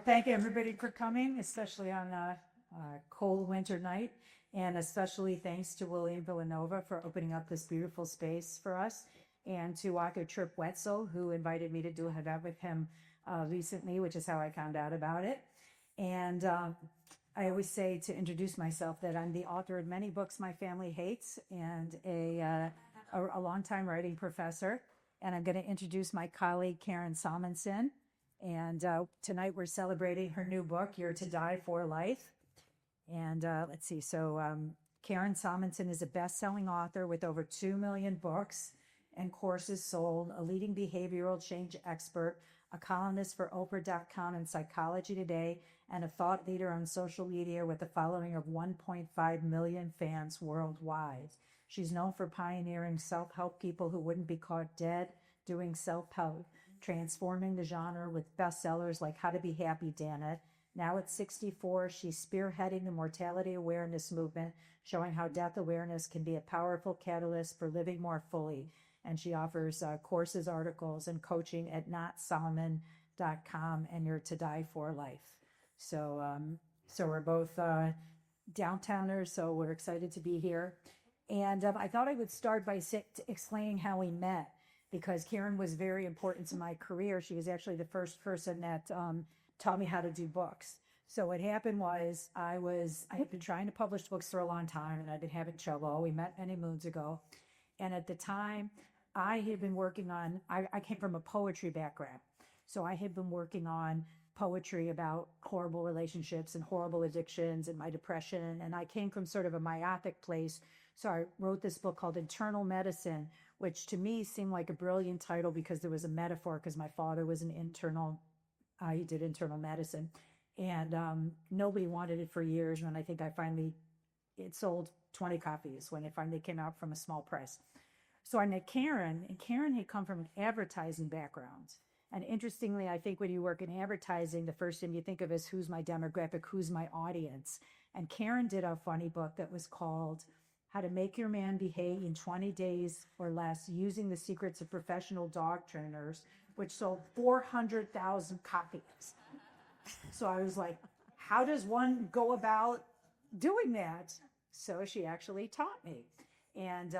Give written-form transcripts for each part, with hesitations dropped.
thank everybody for coming, especially on a cold winter night. And especially thanks to William Villanova for opening up this beautiful space for us. And to Arthur Tripp Wetzel, who invited me to do an event with him recently, which is how I found out about it. And I always say to introduce myself that I'm the author of many books my family hates and a longtime writing professor. And I'm going to introduce my colleague, Karen Salmonson. And tonight we're celebrating her new book, You're to Die for Life. And let's see, so Karen Salmonson is a best-selling author with over 2 million books and courses sold, a leading behavioral change expert, a columnist for Oprah.com and Psychology Today, and a thought leader on social media with a following of 1.5 million fans worldwide. She's known for pioneering self-help people who wouldn't be caught dead doing self-help, transforming the genre with bestsellers like How to Be Happy, Damn It. Now at 64, she's spearheading the mortality awareness movement, showing how death awareness can be a powerful catalyst for living more fully. And she offers courses, articles, and coaching at notsolomon.com and You're to Die for Life. So we're both downtowners, so we're excited to be here. And I thought I would start by explaining how we met, because Karen was very important to my career. She was actually the first person that taught me how to do books. So what happened was I had been trying to publish books for a long time, and I'd been having trouble. We met many moons ago. And at the time, I had been working on, I came from a poetry background. So I had been working on poetry about horrible relationships and horrible addictions and my depression. And I came from sort of a myopic place. So I wrote this book called Internal Medicine, which to me seemed like a brilliant title because there was a metaphor, because my father was he did internal medicine. And nobody wanted it for years. When I think it sold 20 copies when it finally came out from a small press. So I met Karen, and Karen had come from an advertising background. And interestingly, I think when you work in advertising, the first thing you think of is who's my demographic, who's my audience. And Karen did a funny book that was called How to Make Your Man Behave in 20 Days or Less Using the Secrets of Professional Dog Trainers, which sold 400,000 copies. So I was like, how does one go about doing that? So she actually taught me. And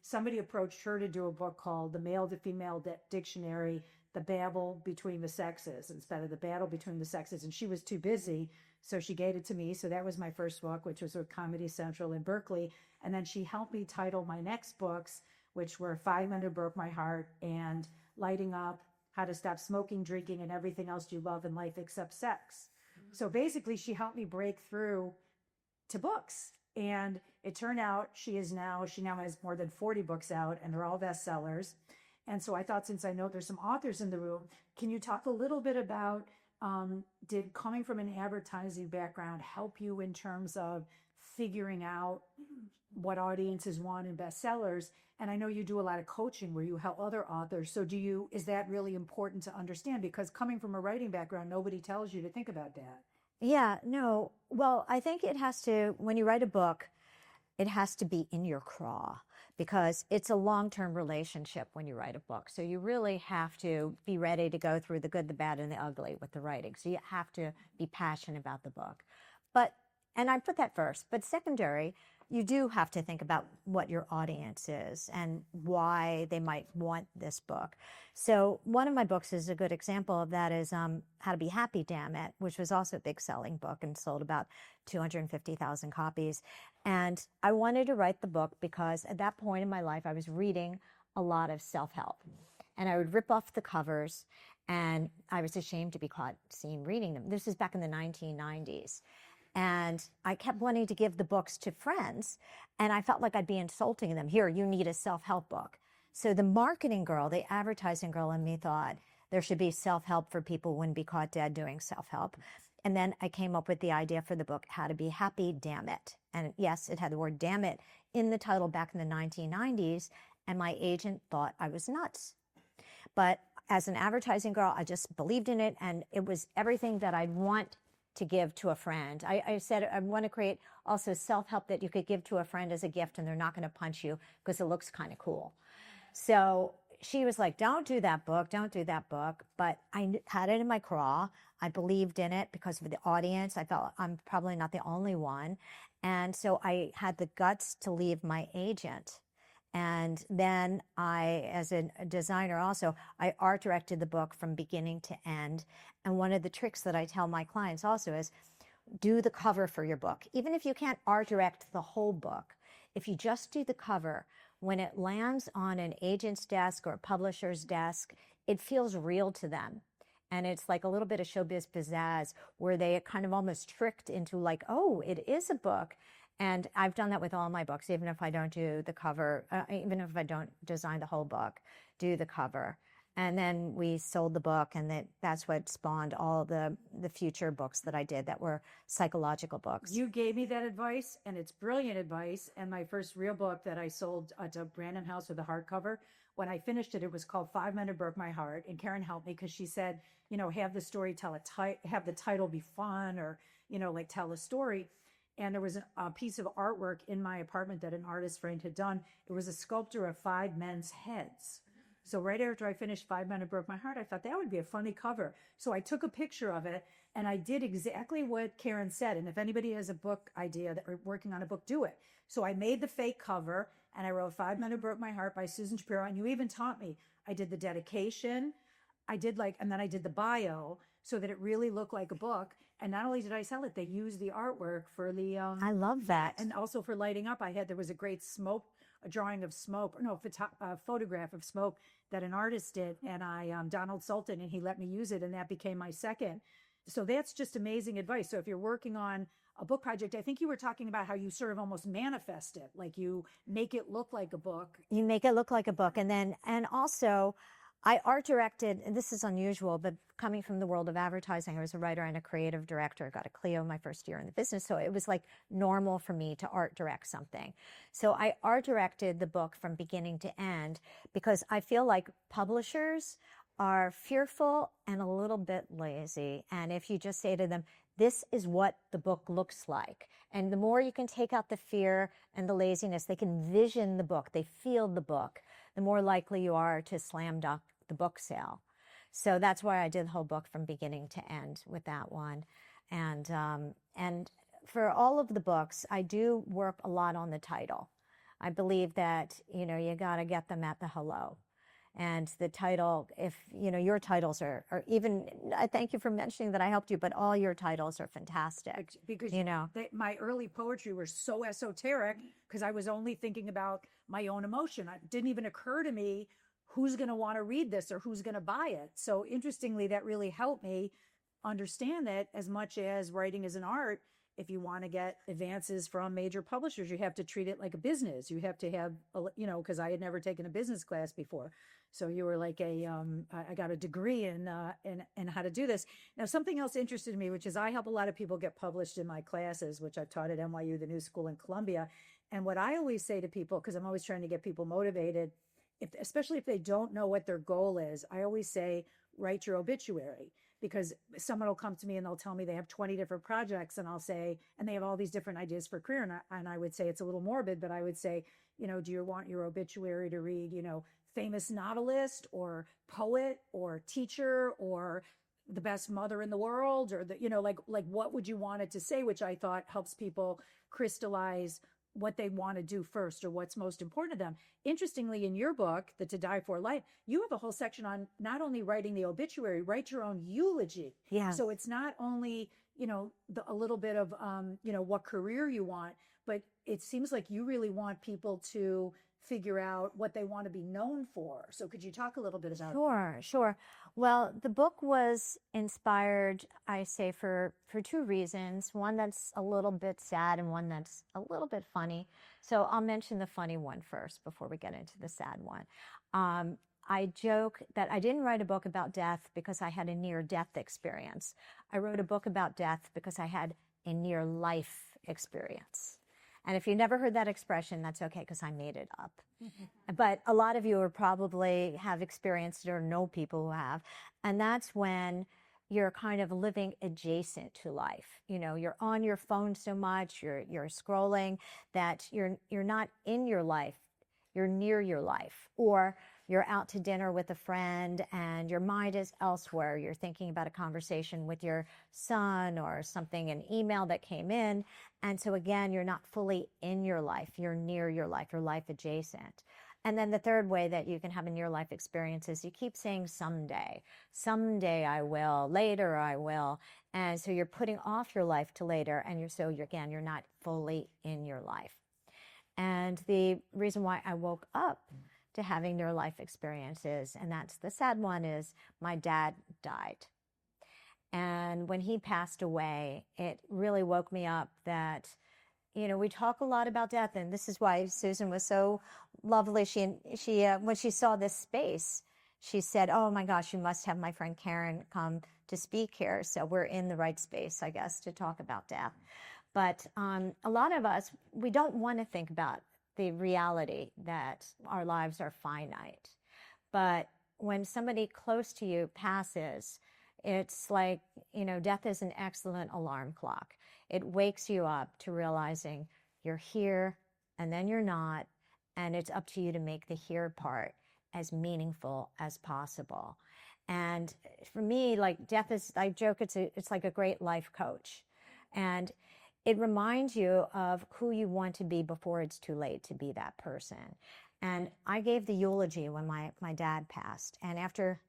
somebody approached her to do a book called The Male to Female Dictionary, The Babble Between the Sexes, instead of The Battle Between the Sexes. And she was too busy, so she gave it to me. So that was my first book, which was with Comedy Central in Berkeley. And then she helped me title my next books, which were 5 Men Who Broke My Heart and Lighting Up, How to Stop Smoking, Drinking, and Everything Else You Love in Life Except Sex. So basically, she helped me break through to books. And it turned out she now has more than 40 books out, and they're all bestsellers. And so I thought, since I know there's some authors in the room, can you talk a little bit about, did coming from an advertising background help you in terms of figuring out what audiences want in bestsellers? And I know you do a lot of coaching where you help other authors. So is that really important to understand? Because coming from a writing background, nobody tells you to think about that. Yeah, no. Well, I think it has to, when you write a book, it has to be in your craw, because it's a long-term relationship when you write a book. So you really have to be ready to go through the good, the bad, and the ugly with the writing. So you have to be passionate about the book. And I put that first, but secondary, you do have to think about what your audience is and why they might want this book. So one of my books is a good example of that is How to Be Happy, Damn It, which was also a big selling book and sold about 250,000 copies. And I wanted to write the book because at that point in my life, I was reading a lot of self-help. And I would rip off the covers, and I was ashamed to be seen reading them. This is back in the 1990s. And I kept wanting to give the books to friends, and I felt like I'd be insulting them. Here, you need a self-help book. So the marketing girl, the advertising girl in me thought there should be self-help for people who wouldn't be caught dead doing self-help. And then I came up with the idea for the book, How to Be Happy, Damn It. And yes, it had the word damn it in the title back in the 1990s, and my agent thought I was nuts. But as an advertising girl, I just believed in it, and it was everything that I'd want to give to a friend. I said I want to create also self-help that you could give to a friend as a gift, and they're not going to punch you because it looks kind of cool. So she was like, don't do that book. But I had it in my craw. I believed in it because of the audience. I felt I'm probably not the only one. And so I had the guts to leave my agent. And then I, as a designer also, I art directed the book from beginning to end. And one of the tricks that I tell my clients also is do the cover for your book. Even if you can't art direct the whole book, if you just do the cover, when it lands on an agent's desk or a publisher's desk, it feels real to them. And it's like a little bit of showbiz pizzazz where they kind of almost tricked into like, oh, it is a book. And I've done that with all my books, even if I don't do the cover, even if I don't design the whole book, do the cover. And then we sold the book, and that's what spawned all the future books that I did that were psychological books. You gave me that advice, and it's brilliant advice. And my first real book that I sold to Brandon House with a hardcover, when I finished it, it was called 5 Men Who Broke My Heart. And Karen helped me because she said, have the story have the title be fun, or, like tell a story. And there was a piece of artwork in my apartment that an artist friend had done. It was a sculpture of 5 men's heads. So right after I finished 5 Men Who Broke My Heart, I thought that would be a funny cover. So I took a picture of it, and I did exactly what Karen said. And if anybody has a book idea that are working on a book, do it. So I made the fake cover, and I wrote 5 Men Who Broke My Heart by Susan Shapiro. And you even taught me. I did the dedication. And then I did the bio so that it really looked like a book. And not only did I sell it, they used the artwork for the I love that. and also for lighting up. There was a great a drawing of smoke, a photograph of smoke that an artist did, and Donald Sultan, and he let me use it, and that became my second. So that's just amazing advice. So if you're working on a book project, I think you were talking about how you sort of almost manifest it, like you make it look like a book. You make it look like a book. And also I art directed, and this is unusual, but coming from the world of advertising, I was a writer and a creative director. I got a Clio my first year in the business. So it was like normal for me to art direct something. So I art directed the book from beginning to end because I feel like publishers are fearful and a little bit lazy. And if you just say to them, this is what the book looks like. And the more you can take out the fear and the laziness, they can vision the book, they feel the book, the more likely you are to slam dunk the book sale. So that's why I did the whole book from beginning to end with that one. And for all of the books, I do work a lot on the title. I believe that, you got to get them at the hello. And the title, if, your titles are even, I thank you for mentioning that I helped you, but all your titles are fantastic. Because, my early poetry was so esoteric because I was only thinking about my own emotion. It didn't even occur to me who's going to want to read this or who's going to buy it. So interestingly, that really helped me understand that as much as writing is an art, if you want to get advances from major publishers, you have to treat it like a business. You have to have, because I had never taken a business class before. So you were like I got a degree in how to do this. Now, something else interested me, which is I help a lot of people get published in my classes, which I've taught at NYU, the New School in Columbia. And what I always say to people, because I'm always trying to get people motivated, especially if they don't know what their goal is, I always say, write your obituary. Because someone will come to me and they'll tell me they have 20 different projects, and I'll say, and they have all these different ideas for career. And I would say it's a little morbid, but I would say, do you want your obituary to read, famous novelist or poet or teacher or the best mother in the world, or like what would you want it to say, which I thought helps people crystallize what they want to do first or what's most important to them. Interestingly, in your book, The To Die For Life, you have a whole section on not only writing the obituary, write your own eulogy. Yeah. So it's not only, a little bit of, what career you want, but it seems like you really want people to figure out what they want to be known for. So could you talk a little bit about that? Sure. Well, the book was inspired, I say, for two reasons. One that's a little bit sad and one that's a little bit funny. So I'll mention the funny one first before we get into the sad one. I joke that I didn't write a book about death because I had a near-death experience. I wrote a book about death because I had a near-life experience. And if you never heard that expression, that's okay, because I made it up. But a lot of you are probably have experienced it or know people who have. And that's when you're kind of living adjacent to life. You're on your phone so much, you're scrolling, that you're not in your life, you're near your life. Or you're out to dinner with a friend and your mind is elsewhere. You're thinking about a conversation with your son or something, an email that came in. And so again, you're not fully in your life. You're near your life adjacent. And then the third way that you can have a near-life experience is you keep saying someday. Someday I will, later I will. And so you're putting off your life to later, and you're not fully in your life. And the reason why I woke up to having near-life experiences, and that's the sad one, is my dad died. And when he passed away, it really woke me up that, we talk a lot about death, and this is why Susan was so lovely. She when she saw this space, she said, "Oh my gosh, you must have my friend Karen come to speak here." So we're in the right space, I guess, to talk about death. But a lot of us, we don't want to think about the reality that our lives are finite. But when somebody close to you passes, it's like, death is an excellent alarm clock. It wakes you up to realizing you're here and then you're not, and it's up to you to make the here part as meaningful as possible. And for me, like, death is, I joke, it's like a great life coach. And it reminds you of who you want to be before it's too late to be that person. And I gave the eulogy when my dad passed. And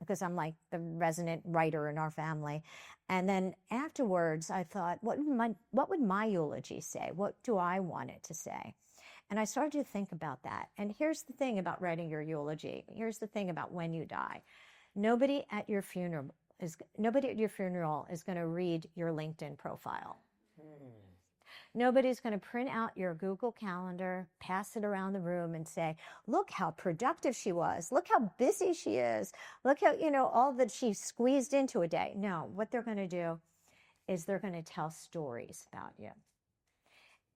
because I'm like the resident writer in our family. And then afterwards, I thought, what would my eulogy say? What do I want it to say? And I started to think about that. And here's the thing about writing your eulogy. Here's the thing about when you die. Nobody at your funeral is going to read your LinkedIn profile. Nobody's going to print out your Google Calendar, pass it around the room and say, look how productive she was. Look how busy she is. Look how, all that she squeezed into a day. No, what they're going to do is they're going to tell stories about you.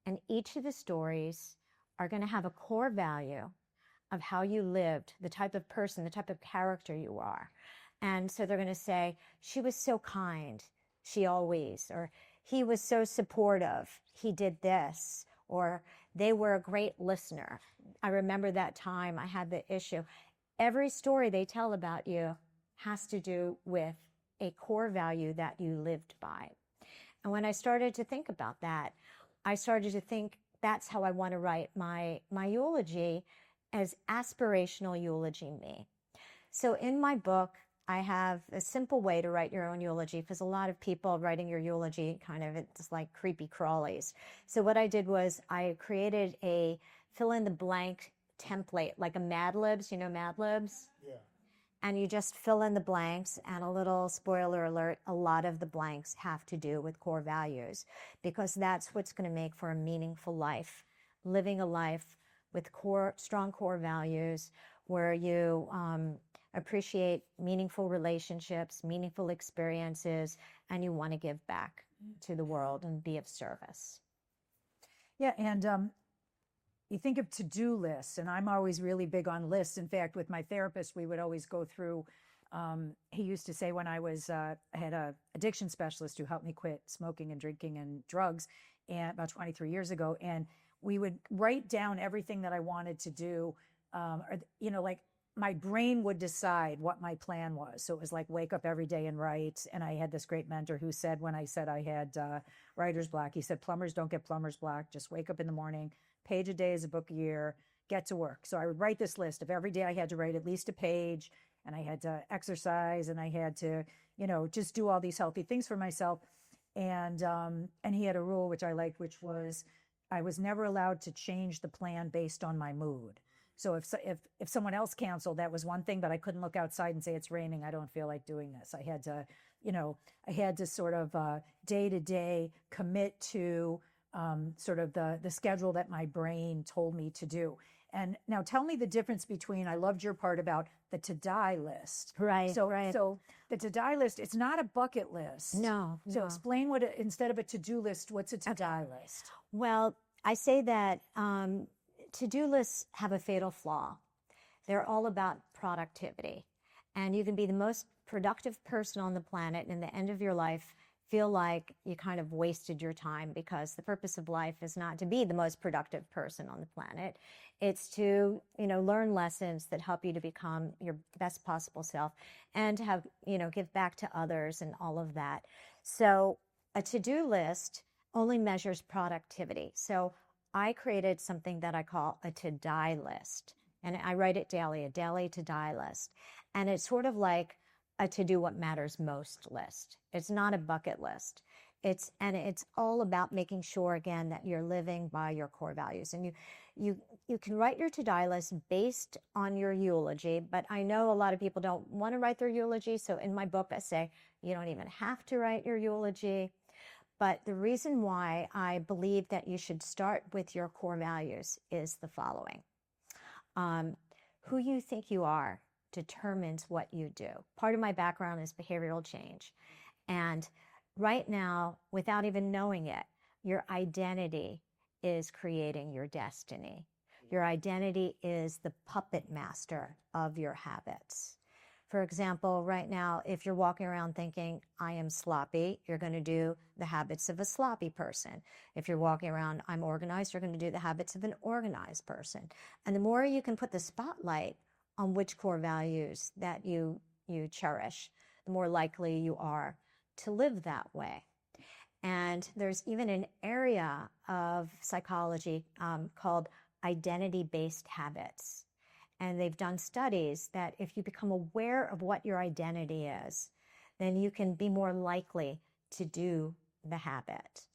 And each of the stories are going to have a core value of how you lived, the type of person, the type of character you are. And so they're going to say, she was so kind. She always, or he was so supportive. He did this, or they were a great listener. I remember that time I had the issue. Every story they tell about you has to do with a core value that you lived by. And when I started to think about that, I started to think that's how I want to write my eulogy, as aspirational eulogy me. So in my book, I have a simple way to write your own eulogy, because a lot of people writing your eulogy it's like creepy crawlies. So what I did was I created a fill in the blank template, like a Mad Libs, Mad Libs? Yeah. And you just fill in the blanks, and a little spoiler alert, a lot of the blanks have to do with core values, because that's what's going to make for a meaningful life. Living a life with strong core values where you appreciate meaningful relationships, meaningful experiences, and you want to give back to the world and be of service. Yeah, and you think of to-do lists, and I'm always really big on lists. In fact, with my therapist, we would always go through, he used to say when I had a addiction specialist who helped me quit smoking and drinking and drugs about 23 years ago, and we would write down everything that I wanted to do, like my brain would decide what my plan was. So it was like wake up every day and write. And I had this great mentor who said, when I said I had writer's block, he said, plumbers don't get plumber's block. Just wake up in the morning, page a day is a book a year, get to work. So I would write this list of every day I had to write at least a page, and I had to exercise, and I had to, just do all these healthy things for myself. And he had a rule, which I liked, which was I was never allowed to change the plan based on my mood. So if someone else canceled, that was one thing, but I couldn't look outside and say, it's raining, I don't feel like doing this. I had to sort of day to day commit to sort of the schedule that my brain told me to do. And now tell me the difference between, I loved your part about the to-die list. Right, So, right. So the to-die list, it's not a bucket list. No. So explain instead of a to-do list, what's a to-die list? Well, I say that to-do lists have a fatal flaw. They're all about productivity. And you can be the most productive person on the planet, and at the end of your life, feel like you kind of wasted your time, because the purpose of life is not to be the most productive person on the planet. It's to, learn lessons that help you to become your best possible self and to have, give back to others and all of that. So a to-do list only measures productivity. So I created something that I call a to-die list. And I write it daily, a daily to-die list. And it's sort of like a to-do what matters most list. It's not a bucket list. It's all about making sure, again, that you're living by your core values. And you can write your to-die list based on your eulogy, but I know a lot of people don't want to write their eulogy. So in my book, I say you don't even have to write your eulogy. But the reason why I believe that you should start with your core values is the following. Who you think you are determines what you do. Part of my background is behavioral change. And right now, without even knowing it, your identity is creating your destiny. Your identity is the puppet master of your habits. For example, right now, if you're walking around thinking, I am sloppy, you're going to do the habits of a sloppy person. If you're walking around, I'm organized, you're going to do the habits of an organized person. And the more you can put the spotlight on which core values that you cherish, the more likely you are to live that way. And there's even an area of psychology called identity-based habits. And they've done studies that if you become aware of what your identity is, then you can be more likely to do the habit.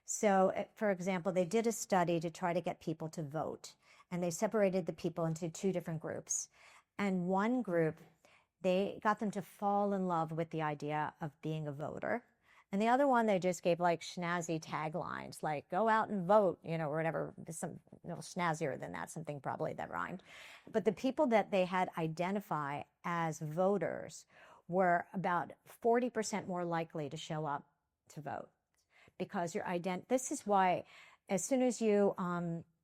So, for example, they did a study to try to get people to vote. And they separated the people into two different groups. And one group, they got them to fall in love with the idea of being a voter. And the other one, they just gave like snazzy taglines, like go out and vote, or whatever, some snazzier than that, something probably that rhymed. But the people that they had identify as voters were about 40% more likely to show up to vote, because this is why as soon as you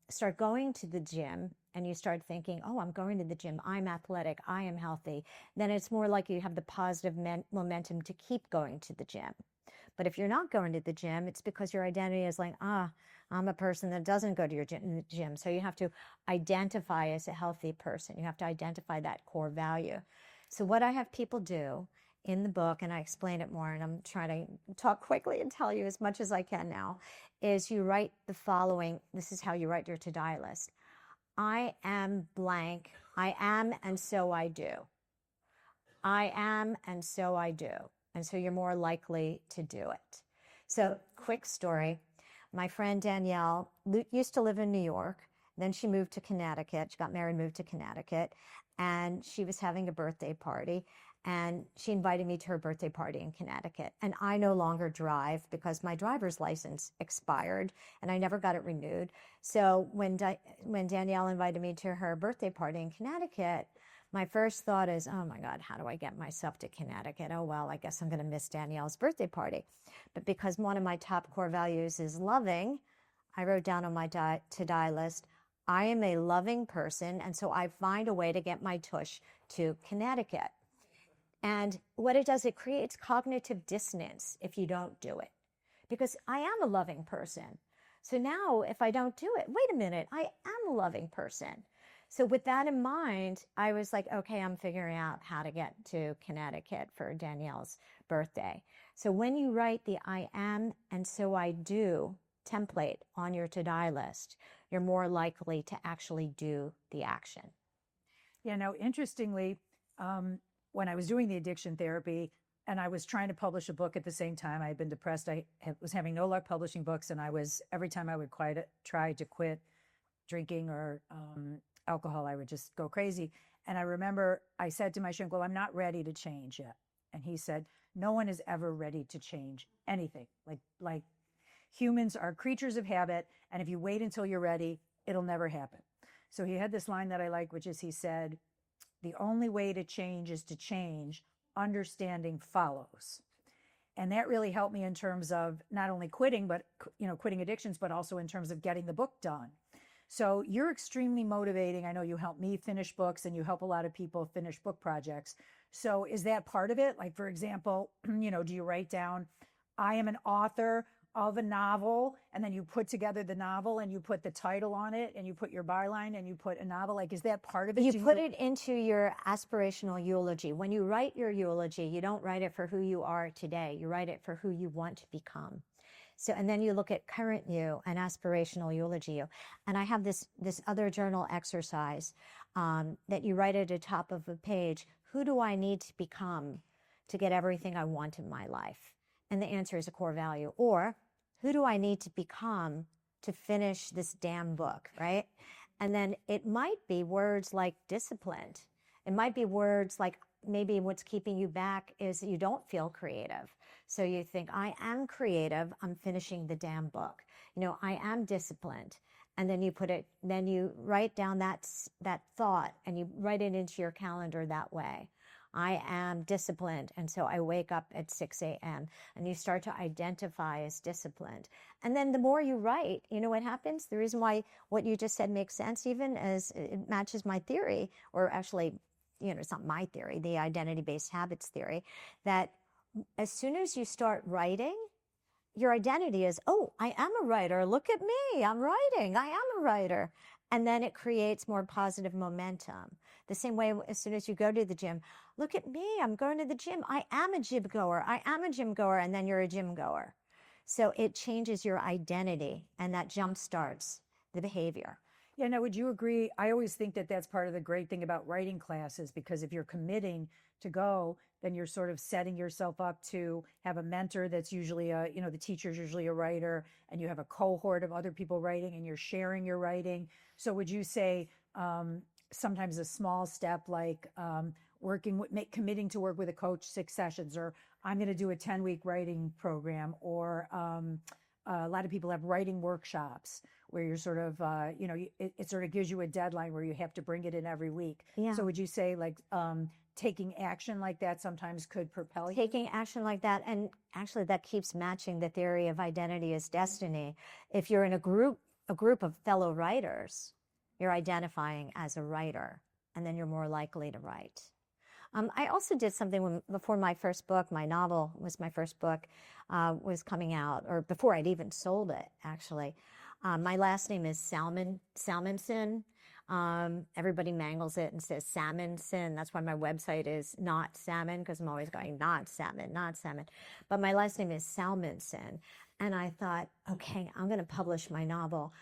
start going to the gym and you start thinking, oh, I'm going to the gym, I'm athletic, I am healthy, then it's more likely you have the positive momentum to keep going to the gym. But if you're not going to the gym, it's because your identity is like, I'm a person that doesn't go to your gym. So you have to identify as a healthy person. You have to identify that core value. So what I have people do in the book, and I explain it more, and I'm trying to talk quickly and tell you as much as I can now, is you write the following. This is how you write your to-die list. I am blank. I am, and so I do. I am, and so I do. And so you're more likely to do it. So, quick story. My friend Danielle used to live in New York. Then she moved to Connecticut. She got married, moved to Connecticut. And she was having a birthday party. And she invited me to her birthday party in Connecticut. And I no longer drive because my driver's license expired and I never got it renewed. So when Danielle invited me to her birthday party in Connecticut, my first thought is, oh my God, how do I get myself to Connecticut? Oh, well, I guess I'm going to miss Danielle's birthday party. But because one of my top core values is loving, I wrote down on my to-die list, I am a loving person. And so I find a way to get my tush to Connecticut. And what it does, it creates cognitive dissonance if you don't do it. Because I am a loving person. So now if I don't do it, wait a minute, I am a loving person. So with that in mind, I was like, okay, I'm figuring out how to get to Connecticut for Danielle's birthday. So when you write the I am and so I do template on your to-die list, you're more likely to actually do the action. Interestingly, when I was doing the addiction therapy and I was trying to publish a book at the same time, I had been depressed. I was having no luck publishing books. And every time I would try to quit drinking or alcohol, I would just go crazy. And I remember I said to my shrink, well, I'm not ready to change yet. And he said, no one is ever ready to change anything. Like humans are creatures of habit. And if you wait until you're ready, it'll never happen. So he had this line that I like, which is he said, the only way to change is to change. Understanding follows. And that really helped me in terms of not only quitting, but quitting addictions, but also in terms of getting the book done. So you're extremely motivating. I know you help me finish books and you help a lot of people finish book projects. So is that part of it? Like, for example, do you write down, I am an author of a novel, and then you put together the novel and you put the title on it and you put your byline and you put a novel? Like, is that part of it? You put it into your aspirational eulogy. When you write your eulogy, you don't write it for who you are today. You write it for who you want to become. So, and then you look at current you and aspirational eulogy you. And I have this other journal exercise that you write at the top of a page. Who do I need to become to get everything I want in my life? And the answer is a core value. Or who do I need to become to finish this damn book, right? And then it might be words like disciplined. It might be words like maybe what's keeping you back is you don't feel creative. So you think, I am creative, I'm finishing the damn book. You know, I am disciplined. And then you then you write down that thought and you write it into your calendar that way. I am disciplined, and so I wake up at 6 a.m. and you start to identify as disciplined. And then the more you write, you know what happens? The reason why what you just said makes sense, even as it matches my theory, or actually, you know, it's not my theory, the identity-based habits theory, that as soon as you start writing, your identity is, oh, I am a writer. Look at me. I'm writing. I am a writer. And then it creates more positive momentum. The same way, as soon as you go to the gym, look at me. I'm going to the gym. I am a gym goer. I am a gym goer. And then you're a gym goer. So it changes your identity, and that jump starts the behavior. Yeah, now, would you agree? I always think that that's part of the great thing about writing classes, because if you're committing to go, then you're sort of setting yourself up to have a mentor that's usually the teacher's usually a writer, and you have a cohort of other people writing, and you're sharing your writing. So would you say sometimes a small step like committing to work with a coach 6 sessions, or I'm going to do a 10-week writing program, or a lot of people have writing workshops where you're sort of, it sort of gives you a deadline where you have to bring it in every week. Yeah. So would you say like taking action like that sometimes could propel you? Taking action like that, and actually that keeps matching the theory of identity as destiny. If you're in a group of fellow writers, you're identifying as a writer, and then you're more likely to write. I also did something before my first book, my novel was my first book, was coming out, or before I'd even sold it, actually. My last name is Salmonson. Everybody mangles it and says Salmonson. That's why my website is Not Salmon, because I'm always going, not salmon, not salmon. But my last name is Salmonson. And I thought, okay, I'm going to publish my novel.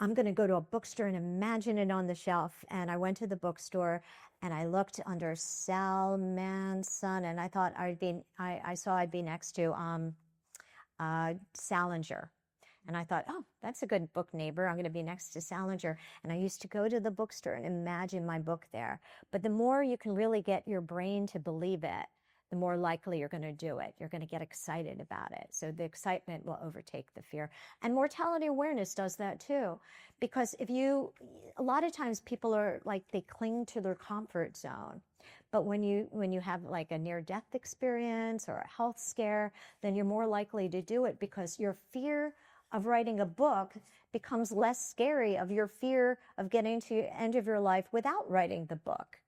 I'm going to go to a bookstore and imagine it on the shelf. And I went to the bookstore and I looked under Salmonson, and I thought I saw I'd be next to Salinger. And I thought, oh, that's a good book neighbor. I'm going to be next to Salinger. And I used to go to the bookstore and imagine my book there. But the more you can really get your brain to believe it, the more likely you're going to do it. You're going to get excited about it. So the excitement will overtake the fear. And mortality awareness does that too. Because a lot of times people are like, they cling to their comfort zone. But when you have like a near-death experience or a health scare, then you're more likely to do it, because your fear of writing a book becomes less scary of your fear of getting to the end of your life without writing the book.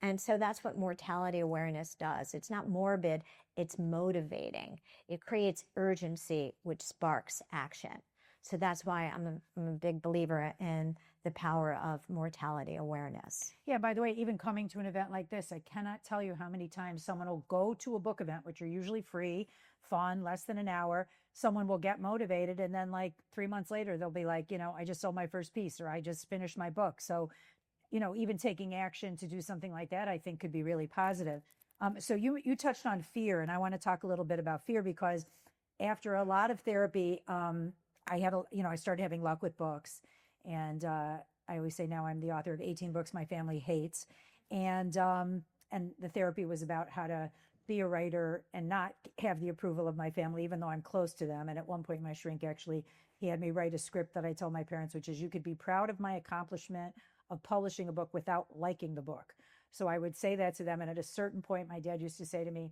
And so that's what mortality awareness does. It's not morbid, it's motivating. It creates urgency, which sparks action. So that's why I'm a big believer in the power of mortality awareness. Yeah, by the way, even coming to an event like this, I cannot tell you how many times someone will go to a book event, which are usually free, fun, less than an hour. Someone will get motivated, and then like 3 months later, they'll be like, I just sold my first piece, or I just finished my book. So, even taking action to do something like that, I think could be really positive. So you touched on fear, and I want to talk a little bit about fear, because after a lot of therapy, I started having luck with books, and I always say now I'm the author of 18 books my family hates, and the therapy was about how to be a writer and not have the approval of my family, even though I'm close to them. And at one point, my shrink he had me write a script that I told my parents, which is, you could be proud of my accomplishment of publishing a book without liking the book. So I would say that to them. And at a certain point, my dad used to say to me,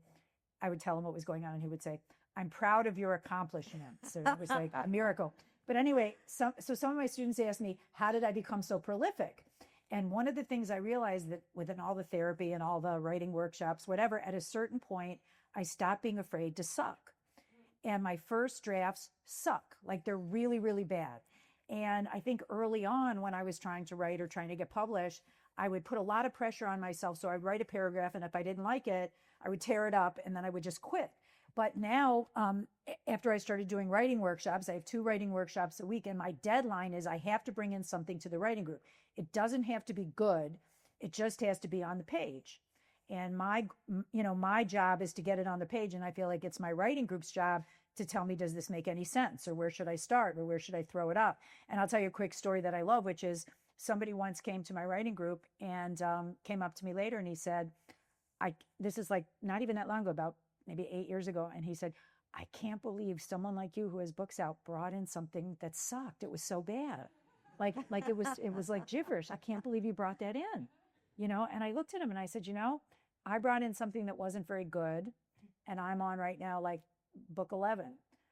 I would tell him what was going on, and he would say, I'm proud of your accomplishments. So it was like a miracle. But anyway, so some of my students asked me, how did I become so prolific? And one of the things I realized, that within all the therapy and all the writing workshops, whatever, at a certain point, I stopped being afraid to suck. and my first drafts suck. Like they're really, really bad. And I think early on when I was trying to write or trying to get published, I would put a lot of pressure on myself. So I'd write a paragraph, and if I didn't like it, I would tear it up and then I would just quit. But now, after I started doing writing workshops, I have 2 writing workshops a week, and my deadline is I have to bring in something to the writing group. It doesn't have to be good. It just has to be on the page. And my job is to get it on the page. And I feel like it's my writing group's job to tell me, does this make any sense? Or where should I start? Or where should I throw it up? And I'll tell you a quick story that I love, which is somebody once came to my writing group and came up to me later and he said, this is like not even that long ago, about maybe 8 years ago. And he said, I can't believe someone like you who has books out brought in something that sucked. It was so bad. Like it was like gibberish. I can't believe you brought that in, And I looked at him and I said, I brought in something that wasn't very good, and I'm on right now like book 11.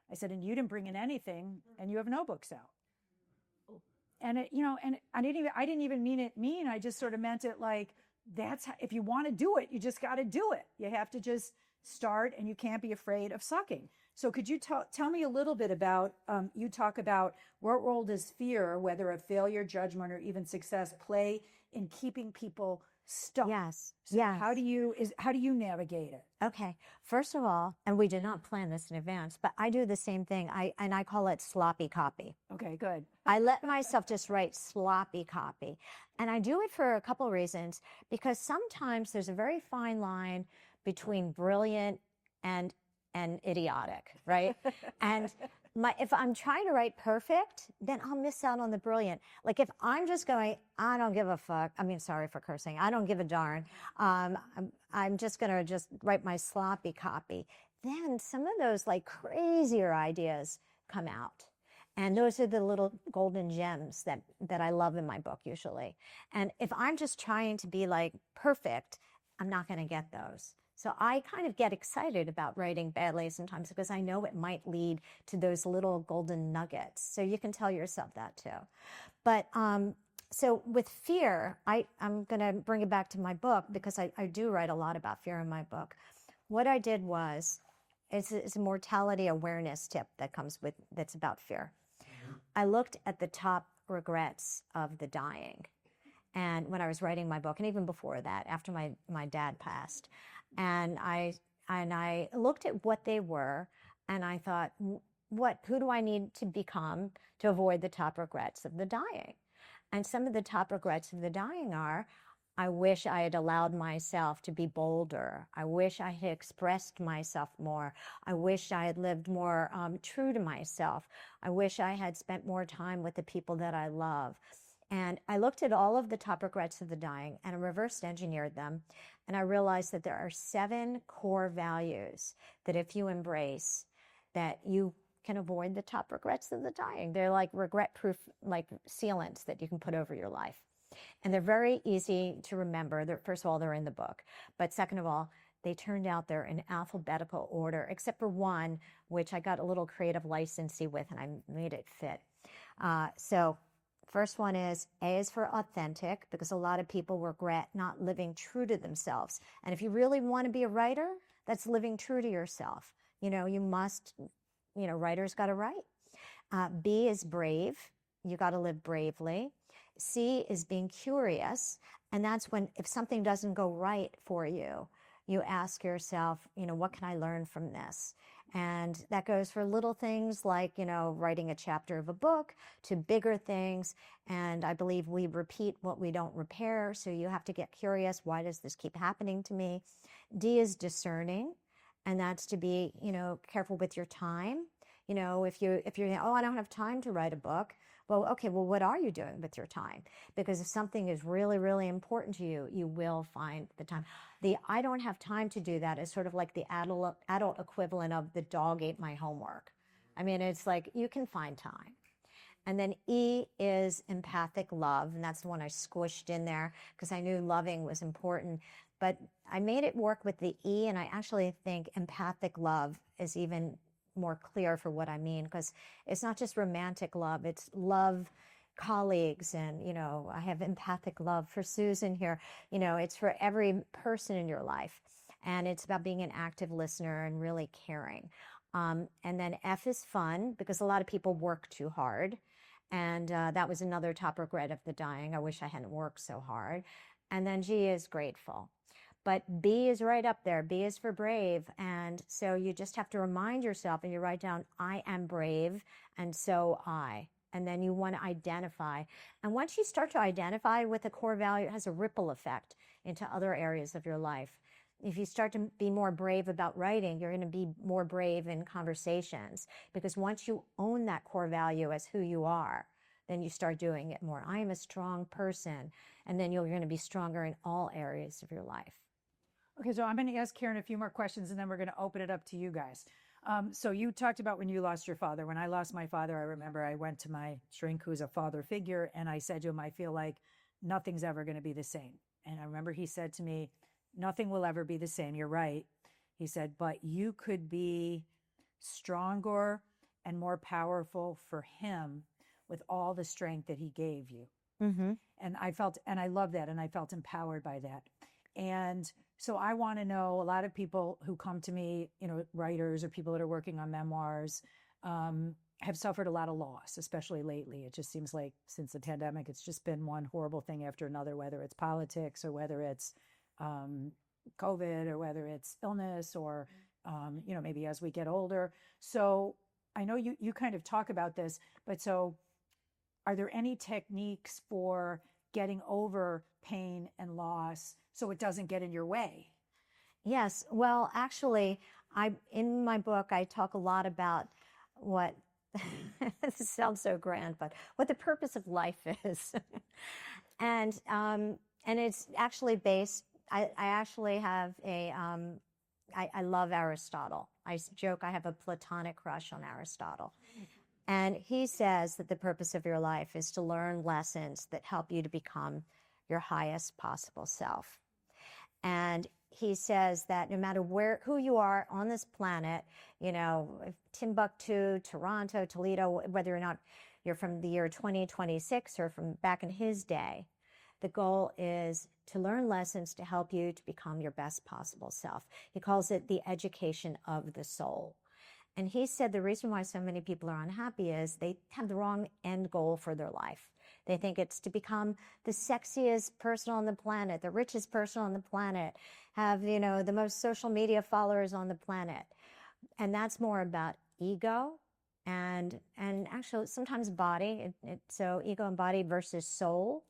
I said, and you didn't bring in anything, and you have no books out. And and I didn't even mean it mean. I just sort of meant it like that's how, if you want to do it, you just got to do it. You have to just start, and you can't be afraid of sucking. So could you tell me a little bit about, you talk about what role does fear, whether of failure, judgment, or even success, play in keeping people stuck? Yes. So Yes. how do you navigate it? Okay. First of all, and we did not plan this in advance, but I do the same thing. I call it sloppy copy. Okay, good. I let myself just write sloppy copy. And I do it for a couple reasons, because sometimes there's a very fine line between brilliant and idiotic, right? And if I'm trying to write perfect, then I'll miss out on the brilliant. Like if I'm just going, I don't give a fuck. I mean, sorry for cursing. I don't give a darn. I'm just going to just write my sloppy copy. Then some of those like crazier ideas come out. And those are the little golden gems that I love in my book usually. And if I'm just trying to be like perfect, I'm not going to get those. So I kind of get excited about writing badly sometimes because I know it might lead to those little golden nuggets. So you can tell yourself that too. But so with fear, I'm going to bring it back to my book because I do write a lot about fear in my book. What I did was, it's a mortality awareness tip that's about fear. I looked at the top regrets of the dying. And when I was writing my book, and even before that, after my dad passed, and I looked at what they were, and I thought, who do I need to become to avoid the top regrets of the dying? And some of the top regrets of the dying are, I wish I had allowed myself to be bolder. I wish I had expressed myself more. I wish I had lived more true to myself. I wish I had spent more time with the people that I love. And I looked at all of the top regrets of the dying and I reverse engineered them. And I realized that there are 7 core values that if you embrace, that you can avoid the top regrets of the dying. They're like regret-proof, like sealants that you can put over your life. And they're very easy to remember. First of all, they're in the book. But second of all, they turned out they're in alphabetical order, except for one, which I got a little creative licensee with, and I made it fit. So first one is, A is for authentic, because a lot of people regret not living true to themselves. And if you really want to be a writer, that's living true to yourself. You must, writers got to write. B is brave. You got to live bravely. C is being curious. And that's when, if something doesn't go right for you, you ask yourself, what can I learn from this? And that goes for little things like, writing a chapter of a book to bigger things. And I believe we repeat what we don't repair. So you have to get curious. Why does this keep happening to me? D is discerning. And that's to be, careful with your time. If you're, I don't have time to write a book. Well, okay, what are you doing with your time? Because if something is really, really important to you, you will find the time. The I don't have time to do that is sort of like the adult equivalent of the dog ate my homework. I mean, it's like you can find time. And then E is empathic love, and that's the one I squished in there because I knew loving was important. But I made it work with the E, and I actually think empathic love is even more clear for what I mean, because it's not just romantic love, it's love colleagues, and I have empathic love for Susan here. It's for every person in your life, and it's about being an active listener and really caring. And then F is fun, because a lot of people work too hard. And that was another top regret of the dying. I wish I hadn't worked so hard. And then G is grateful. But B is right up there. B is for brave. And so you just have to remind yourself, and you write down, I am brave, and so I. And then you want to identify. And once you start to identify with a core value, it has a ripple effect into other areas of your life. If you start to be more brave about writing, you're going to be more brave in conversations, because once you own that core value as who you are, then you start doing it more. I am a strong person. And then you're going to be stronger in all areas of your life. Okay, so I'm going to ask Karen a few more questions, and then we're going to open it up to you guys. So you talked about when you lost your father. When I lost my father, I remember I went to my shrink, who's a father figure, and I said to him, I feel like nothing's ever going to be the same. And I remember he said to me, nothing will ever be the same. You're right. He said, but you could be stronger and more powerful for him with all the strength that he gave you. Mm-hmm. And I love that. And I felt empowered by that. And so I want to know, a lot of people who come to me, writers or people that are working on memoirs, have suffered a lot of loss, especially lately. It just seems like since the pandemic, it's just been one horrible thing after another, whether it's politics or whether it's COVID or whether it's illness or, maybe as we get older. So I know you kind of talk about this, but so are there any techniques for getting over pain and loss so it doesn't get in your way? Yes. Well, actually, in my book, I talk a lot about what this sounds so grand, but what the purpose of life is. And it's actually based, I actually have I love Aristotle. I joke I have a platonic crush on Aristotle. And he says that the purpose of your life is to learn lessons that help you to become your highest possible self. And he says that no matter who you are on this planet, Timbuktu, Toronto, Toledo, whether or not you're from the year 2026 or from back in his day, the goal is to learn lessons to help you to become your best possible self. He calls it the education of the soul. And he said the reason why so many people are unhappy is they have the wrong end goal for their life. They think it's to become the sexiest person on the planet, the richest person on the planet, have, the most social media followers on the planet. And that's more about ego and actually sometimes body. So ego and body versus soul.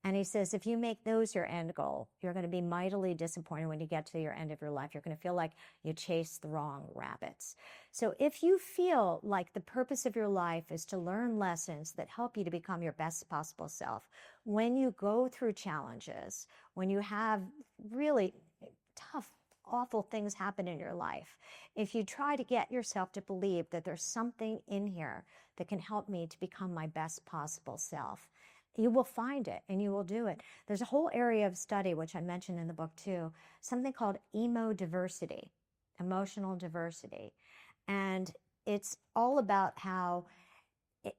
And he says, if you make those your end goal, you're going to be mightily disappointed when you get to your end of your life. You're going to feel like you chased the wrong rabbits. So if you feel like the purpose of your life is to learn lessons that help you to become your best possible self, when you go through challenges, when you have really tough, awful things happen in your life, if you try to get yourself to believe that there's something in here that can help me to become my best possible self, you will find it and you will do it. There's a whole area of study, which I mentioned in the book too, something called emodiversity, emotional diversity. And it's all about how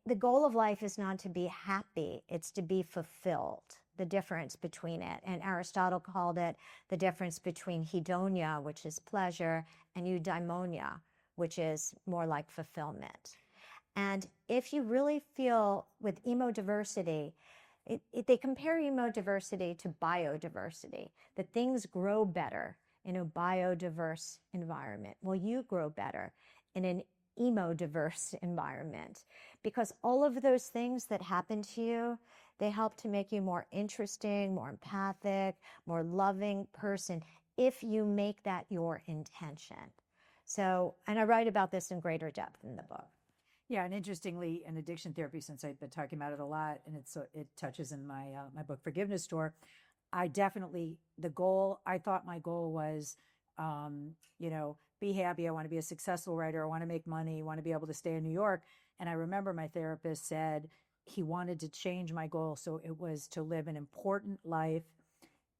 the goal of life is not to be happy, it's to be fulfilled, the difference between it. And Aristotle called it the difference between hedonia, which is pleasure, and eudaimonia, which is more like fulfillment. And if you really feel with emodiversity, they compare emodiversity to biodiversity, that things grow better in a biodiverse environment. Well, you grow better in an emodiverse environment because all of those things that happen to you, they help to make you more interesting, more empathic, more loving person if you make that your intention. So, and I write about this in greater depth in the book. Yeah, and interestingly, in addiction therapy, since I've been talking about it a lot, and it touches in my my book Forgiveness Store, I thought my goal was, be happy. I want to be a successful writer. I want to make money. I want to be able to stay in New York. And I remember my therapist said he wanted to change my goal, so it was to live an important life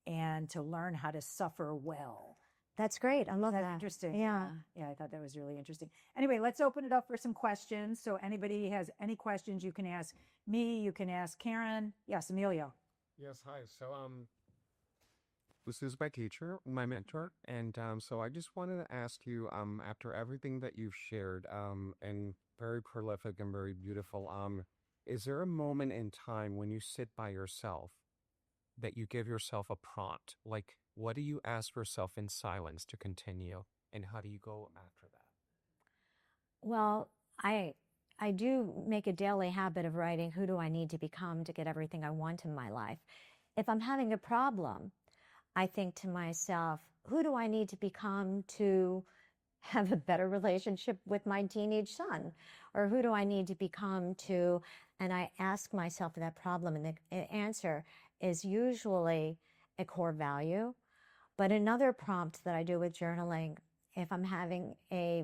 and to learn how to suffer well. That's great. I love that. Interesting. Yeah. Yeah, I thought that was really interesting. Anyway, let's open it up for some questions. So anybody has any questions, you can ask me, you can ask Karen. Yes, Emilio. Yes, hi. So, This is my teacher, my mentor, and so I just wanted to ask you, after everything that you've shared, and very prolific and very beautiful, is there a moment in time when you sit by yourself that you give yourself a prompt? Like, what do you ask yourself in silence to continue, and how do you go after that? Well, I do make a daily habit of writing who do I need to become to get everything I want in my life. If I'm having a problem, I think to myself, who do I need to become to have a better relationship with my teenage son? Or who do I need to become to, and I ask myself that problem, and the answer is usually a core value. But another prompt that I do with journaling, if I'm having a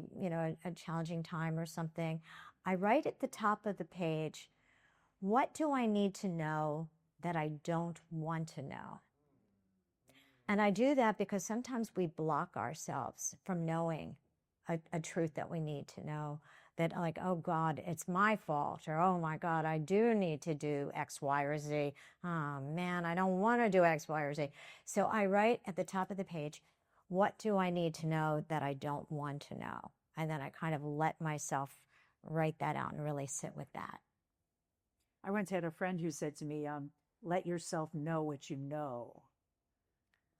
challenging time or something, I write at the top of the page, what do I need to know that I don't want to know? And I do that because sometimes we block ourselves from knowing a truth that we need to know, that like, oh God, it's my fault, or oh my God, I do need to do X, Y, or Z. Oh man, I don't want to do X, Y, or Z. So I write at the top of the page, what do I need to know that I don't want to know? And then I kind of let myself write that out and really sit with that. I once had a friend who said to me, let yourself know what you know.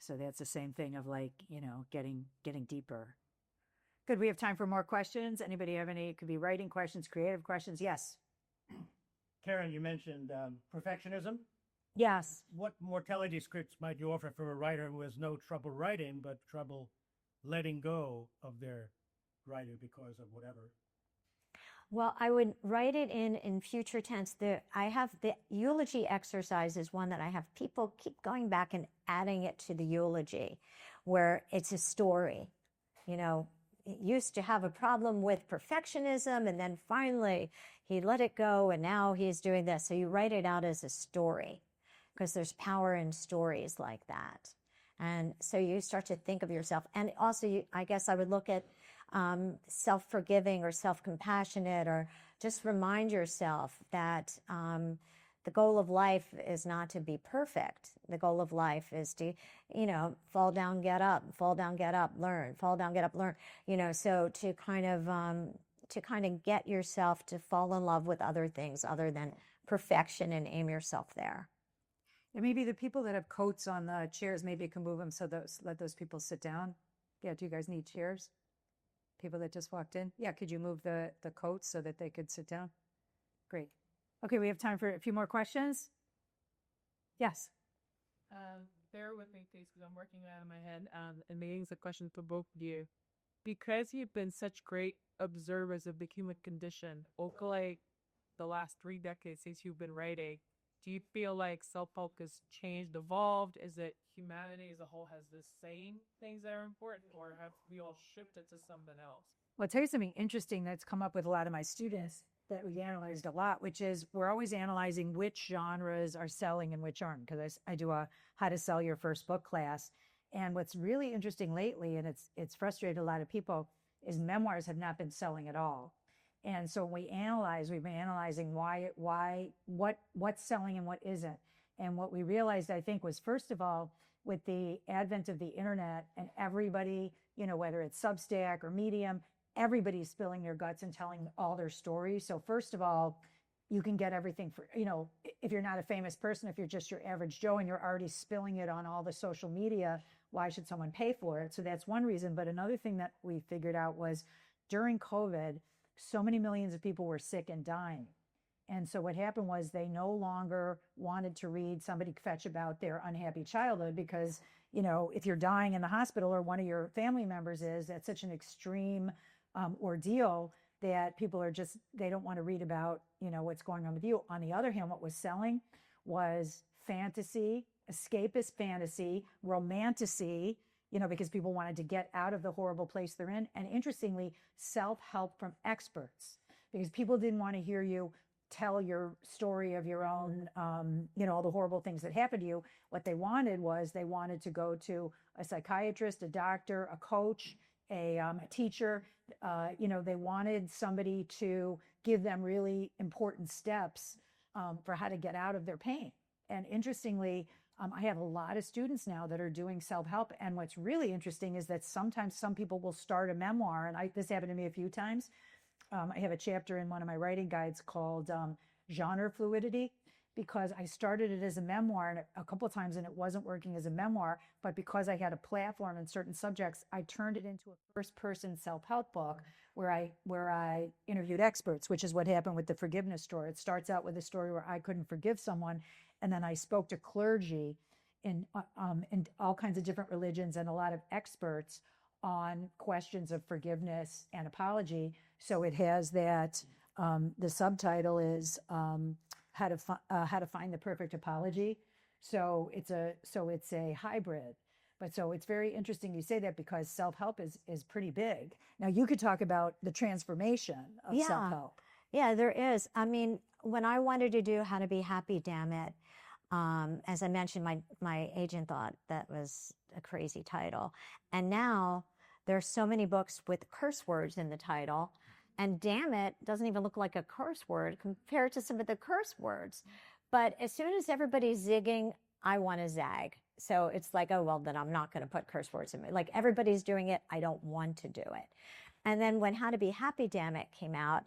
So that's the same thing of like, getting deeper. Good. We have time for more questions. Anybody have any? It could be writing questions, creative questions. Yes. Karen, you mentioned perfectionism. Yes. What mortality scripts might you offer for a writer who has no trouble writing, but trouble letting go of their writer because of whatever? Well, I would write it in future tense. I have the eulogy exercise is one that I have people keep going back and adding it to the eulogy, where it's a story. He used to have a problem with perfectionism, and then finally he let it go, and now he's doing this. So you write it out as a story, because there's power in stories like that. And so you start to think of yourself. And also, I guess I would look at self-forgiving or self-compassionate, or just remind yourself that the goal of life is not to be perfect. The goal of life is to, fall down, get up, learn, fall down, get up, learn. So to kind of get yourself to fall in love with other things other than perfection and aim yourself there. And maybe the people that have coats on the chairs, maybe you can move them so let those people sit down. Yeah, do you guys need chairs? People that just walked in? Yeah, could you move the coats so that they could sit down? Great. Okay, we have time for a few more questions. Yes. Bear with me, please, because I'm working it out in my head. And maybe it's a question for both of you. Because you've been such great observers of the human condition over like the last 3 decades since you've been writing, do you feel like self-help has changed, evolved? Is it humanity as a whole has the same things that are important, or have we all shifted to something else? Well, I'll tell you something interesting that's come up with a lot of my students that we analyzed a lot, which is we're always analyzing which genres are selling and which aren't, because I do a how to sell your first book class. And what's really interesting lately, and it's frustrated a lot of people, is memoirs have not been selling at all. And so when we've been analyzing what's selling and what isn't. And what we realized, I think, was first of all, with the advent of the internet and everybody, whether it's Substack or Medium, everybody's spilling their guts and telling all their stories. So first of all, you can get everything for, if you're not a famous person, if you're just your average Joe and you're already spilling it on all the social media, why should someone pay for it? So that's one reason. But another thing that we figured out was during COVID, so many millions of people were sick and dying. And so what happened was they no longer wanted to read somebody fetch about their unhappy childhood because, if you're dying in the hospital or one of your family members is, that's such an extreme ordeal that people they don't want to read about, what's going on with you. On the other hand, what was selling was fantasy, escapist fantasy, romantasy, because people wanted to get out of the horrible place they're in. And interestingly, self-help from experts, because people didn't want to hear you tell your story of your own, all the horrible things that happened to you. What they wanted to go to a psychiatrist, a doctor, a coach, a teacher. They wanted somebody to give them really important steps for how to get out of their pain. And interestingly, I have a lot of students now that are doing self-help. And what's really interesting is that sometimes some people will start a memoir. And this happened to me a few times. I have a chapter in one of my writing guides called genre fluidity, because I started it as a memoir and a couple of times and it wasn't working as a memoir. But because I had a platform in certain subjects, I turned it into a first-person self-help book where I interviewed experts, which is what happened with the forgiveness story. It starts out with a story where I couldn't forgive someone, and then I spoke to clergy in all kinds of different religions and a lot of experts on questions of forgiveness and apology. So it has that. The subtitle is how to find the perfect apology. So it's a hybrid. But so it's very interesting you say that, because self-help is pretty big. Now you could talk about the transformation of Yeah. self-help. Yeah, there is. I mean, when I wanted to do How to Be Happy, Damn It, as I mentioned, my agent thought that was a crazy title. And now there's so many books with curse words in the title. And damn it doesn't even look like a curse word compared to some of the curse words. But as soon as everybody's zigging, I want to zag. So it's like, oh, well, then I'm not going to put curse words in it. Like, everybody's doing it. I don't want to do it. And then when How to Be Happy, Damn It came out,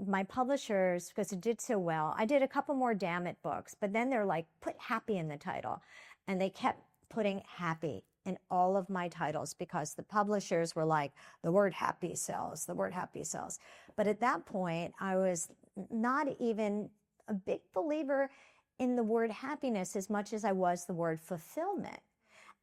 my publishers, because it did so well, I did a couple more Damn It books, but then they're like, put happy in the title. And they kept putting happy in all of my titles because the publishers were like, the word happy sells, the word happy sells. But at that point, I was not even a big believer in the word happiness as much as I was the word fulfillment.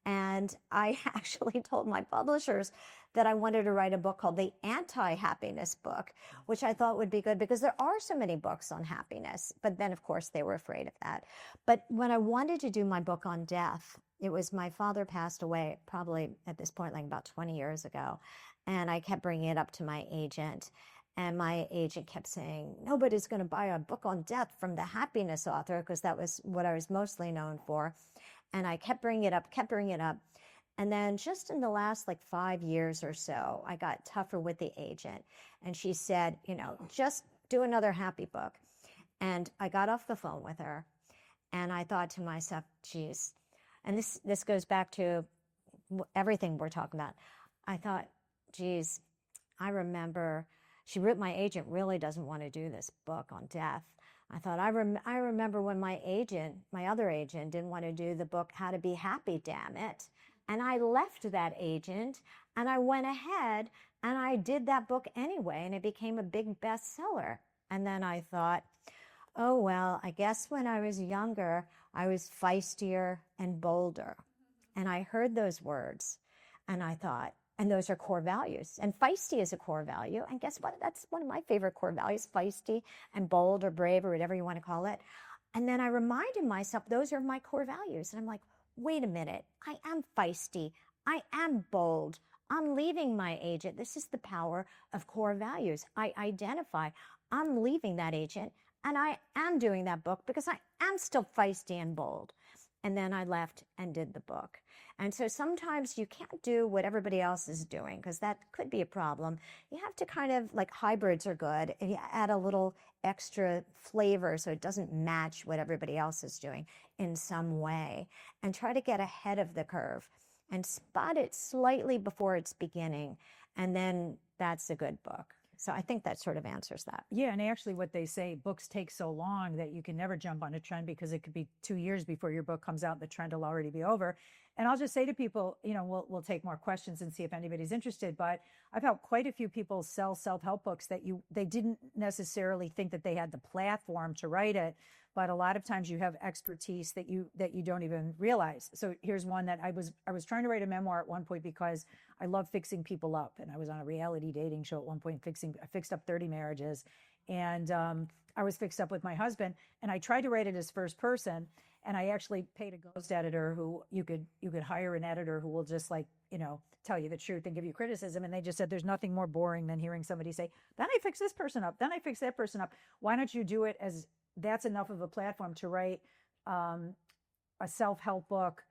And I actually told my publishers that I wanted to write a book called The Anti-Happiness Book, which I thought would be good because there are so many books on happiness. But then, of course, they were afraid of that. But when I wanted to do my book on death, it was my father passed away probably at this point, like about 20 years ago. And I kept bringing it up to my agent. And my agent kept saying, nobody's going to buy a book on death from the happiness author, because that was what I was mostly known for. And I kept bringing it up. And then just in the last like 5 years or so, I got tougher with the agent. And she said, just do another happy book. And I got off the phone with her. And I thought to myself, geez, and this goes back to everything we're talking about. I thought, geez, I remember my agent really doesn't want to do this book on death. I thought, I remember when my other agent didn't want to do the book, How to Be Happy, Damn It. And I left that agent and I went ahead and I did that book anyway, and it became a big bestseller. And then I thought, oh, well, I guess when I was younger, I was feistier and bolder. And I heard those words and I thought, and those are core values. And feisty is a core value. And guess what? That's one of my favorite core values, feisty and bold or brave or whatever you want to call it. And then I reminded myself, those are my core values. And I'm like, wait a minute. I am feisty. I am bold. I'm leaving my agent. This is the power of core values. I identify. I'm leaving that agent. And I am doing that book because I am still feisty and bold. And then I left and did the book. And so sometimes you can't do what everybody else is doing, because that could be a problem. You have to kind of, like, hybrids are good, and you add a little extra flavor so it doesn't match what everybody else is doing in some way, and try to get ahead of the curve and spot it slightly before it's beginning. And then that's a good book. So I think that sort of answers that. Yeah, and actually what they say, books take so long that you can never jump on a trend, because it could be 2 years before your book comes out and the trend will already be over. And I'll just say to people, we'll take more questions and see if anybody's interested, but I've helped quite a few people sell self-help books that they didn't necessarily think that they had the platform to write it, but a lot of times you have expertise that you don't even realize. So here's one that I was trying to write a memoir at one point because I love fixing people up, and I was on a reality dating show at one point I fixed up 30 marriages, and I was fixed up with my husband, and I tried to write it as first person, and I actually paid a ghost editor who you could hire an editor who will just tell you the truth and give you criticism. And they just said, there's nothing more boring than hearing somebody say, then I fix this person up, then I fix that person up. Why don't you do it as that's enough of a platform to write a self-help book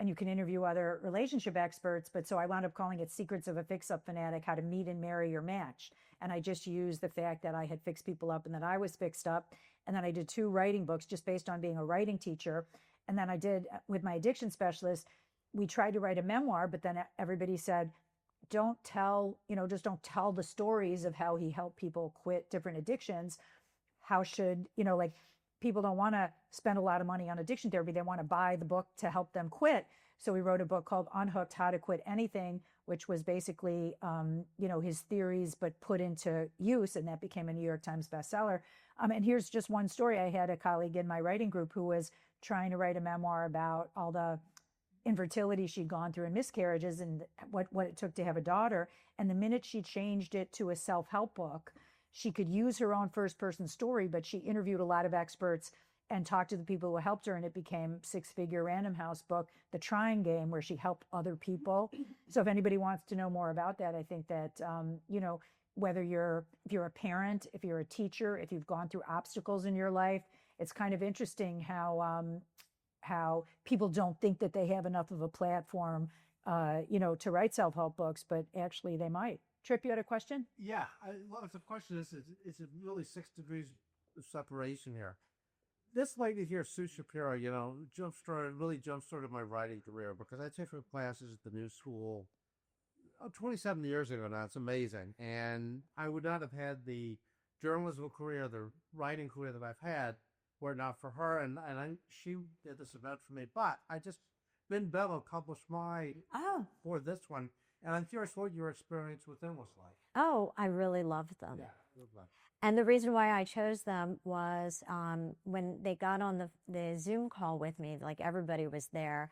and you can interview other relationship experts. But so I wound up calling it Secrets of a Fix-Up Fanatic, How to Meet and Marry Your Match. And I just used the fact that I had fixed people up and that I was fixed up. And then I did 2 writing books just based on being a writing teacher. And then I did with my addiction specialist, we tried to write a memoir, but then everybody said, don't tell, just don't tell the stories of how he helped people quit different addictions. How should, like, people don't want to spend a lot of money on addiction therapy. They want to buy the book to help them quit. So we wrote a book called Unhooked, How to Quit Anything, which was basically, his theories, but put into use. And that became a New York Times bestseller. And here's just one story. I had a colleague in my writing group who was trying to write a memoir about all the infertility she'd gone through and miscarriages and what it took to have a daughter. And the minute she changed it to a self-help book, she could use her own first-person story, but she interviewed a lot of experts and talked to the people who helped her, and it became six-figure Random House book, The Trying Game, where she helped other people. So if anybody wants to know more about that, I think that, whether if you're a parent, if you're a teacher, if you've gone through obstacles in your life, it's kind of interesting how people don't think that they have enough of a platform, to write self-help books, but actually they might. Trip, you had a question? Yeah, well, the question is really 6 degrees of separation here. This lady here, Sue Shapiro, really jump-started my writing career because I took her classes at the New School 27 years ago now. It's amazing. And I would not have had the journalism career, the writing career that I've had, were it not for her. And she did this event for me. But Ben Bella published for this one. And I'm curious what your experience with them was like. Oh, I really loved them. Yeah, good luck. And the reason why I chose them was when they got on the Zoom call with me, like everybody was there.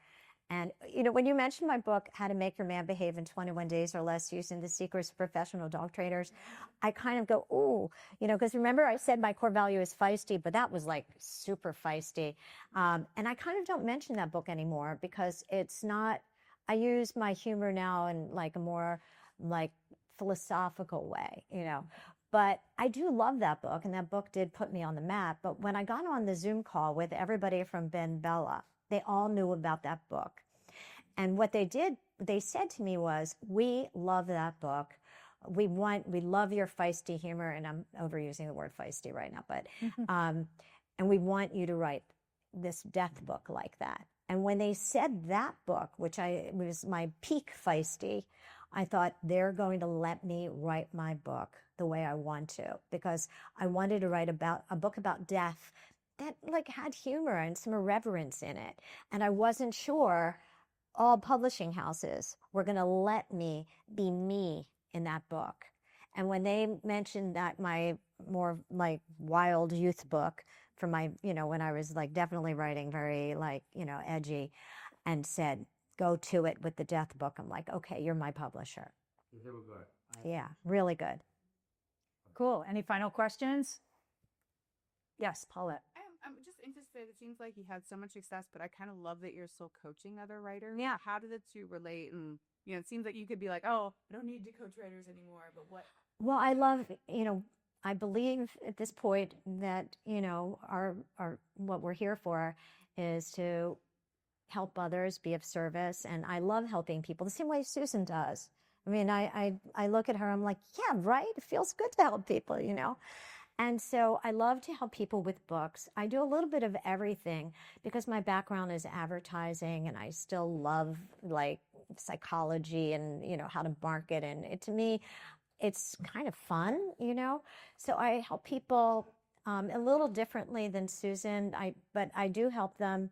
And, when you mentioned my book, How to Make Your Man Behave in 21 Days or Less Using the Secrets of Professional Dog Trainers, I kind of go, ooh, because remember I said my core value is feisty, but that was like super feisty. And I kind of don't mention that book anymore because it's not, I use my humor now in like a more like philosophical way, But I do love that book, and that book did put me on the map. But when I got on the Zoom call with everybody from Ben Bella, they all knew about that book. And what they said to me was, we love that book. We love your feisty humor, and I'm overusing the word feisty right now, but, and we want you to write this death book like that. And when they said that book, which was my peak feisty, I thought they're going to let me write my book the way I want to, because I wanted to write about a book about death that like had humor and some irreverence in it. And I wasn't sure all publishing houses were going to let me be me in that book. And when they mentioned that my more like wild youth book from my, when I was like definitely writing very like, edgy, and said, go to it with the death book, I'm like, okay, you're my publisher. They were good. Yeah, really good. Cool. Any final questions? Yes, Paulette. I'm just interested. It seems like you had so much success, but I kind of love that you're still coaching other writers. Yeah. How do the two relate? And, it seems like you could be like, oh, I don't need to coach writers anymore, but what? Well, I love, I believe at this point that, our what we're here for is to help others, be of service. And I love helping people the same way Susan does. I mean, I look at her, I'm like, yeah, right. It feels good to help people, And so I love to help people with books. I do a little bit of everything because my background is advertising, and I still love like psychology and, how to market. And to me, it's kind of fun, So I help people a little differently than Susan, but I do help them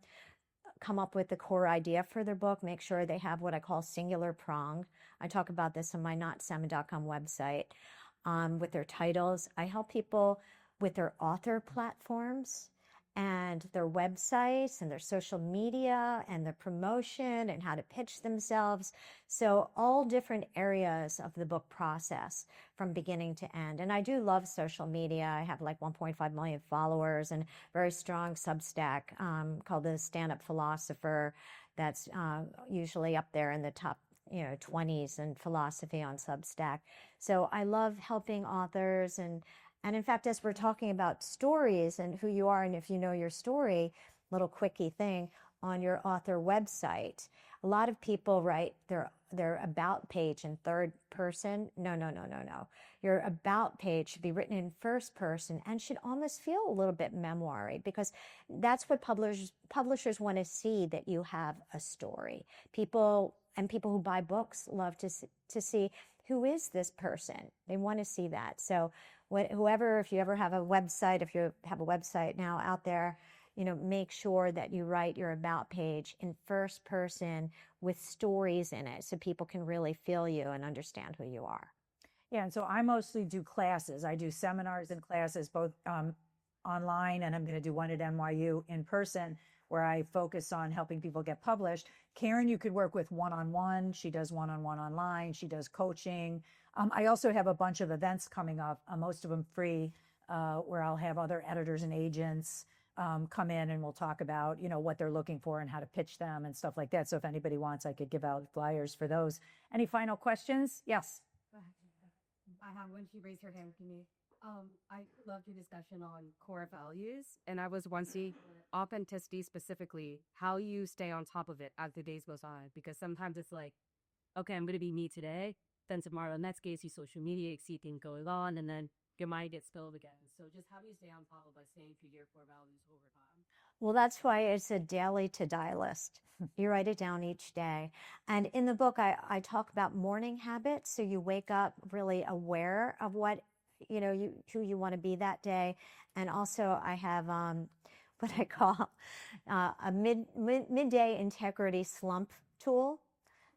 come up with the core idea for their book, make sure they have what I call singular prong. I talk about this on my notsalmon.com website. With their titles. I help people with their author platforms and their websites and their social media and their promotion and how to pitch themselves. So all different areas of the book process from beginning to end. And I do love social media. I have like 1.5 million followers and very strong Substack called the Stand-Up Philosopher. That's usually up there in the top 20s in philosophy on Substack. So I love helping authors. And in fact, as we're talking about stories and who you are, and if you know your story, little quickie thing, on your author website. A lot of people write their about page in third person. No, no, no, no, no. Your about page should be written in first person and should almost feel a little bit memoiry, because that's what publishers want to see, that you have a story. People who buy books love to see, who is this person? They want to see that. So if you ever have a website, if you have a website now out there, make sure that you write your about page in first person with stories in it so people can really feel you and understand who you are. Yeah, and so I mostly do classes. I do seminars and classes, both online, and I'm going to do one at NYU in person, where I focus on helping people get published. Karen, you could work with one-on-one. She does one-on-one online. She does coaching. I also have a bunch of events coming up, most of them free, where I'll have other editors and agents come in, and we'll talk about, what they're looking for and how to pitch them and stuff like that. So if anybody wants, I could give out flyers for those. Any final questions? Yes. I have one. She raised her hand. Can you? I loved your discussion on core values, and I was wondering authenticity specifically, how you stay on top of it as the days goes on, because sometimes it's like, okay, I'm going to be me today. Then tomorrow, next day, you see social media, you see things going on, and then your mind gets spilled again. So just how do you stay on top of staying true to your core values over time? Well, that's why it's a daily to die list. You write it down each day. And in the book, I talk about morning habits. So you wake up really aware of what, who you want to be that day. And also I have what I call a midday integrity slump tool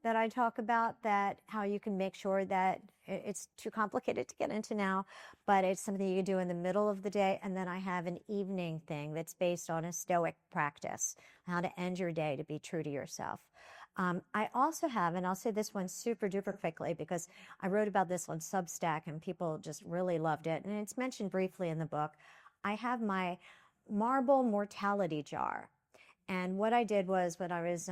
that I talk about, that how you can make sure that it's too complicated to get into now, but it's something you can do in the middle of the day. And then I have an evening thing that's based on a Stoic practice, how to end your day to be true to yourself. I also have, and I'll say this one super duper quickly because I wrote about this on Substack and people just really loved it. And it's mentioned briefly in the book. I have my marble mortality jar. And what I did was, when I was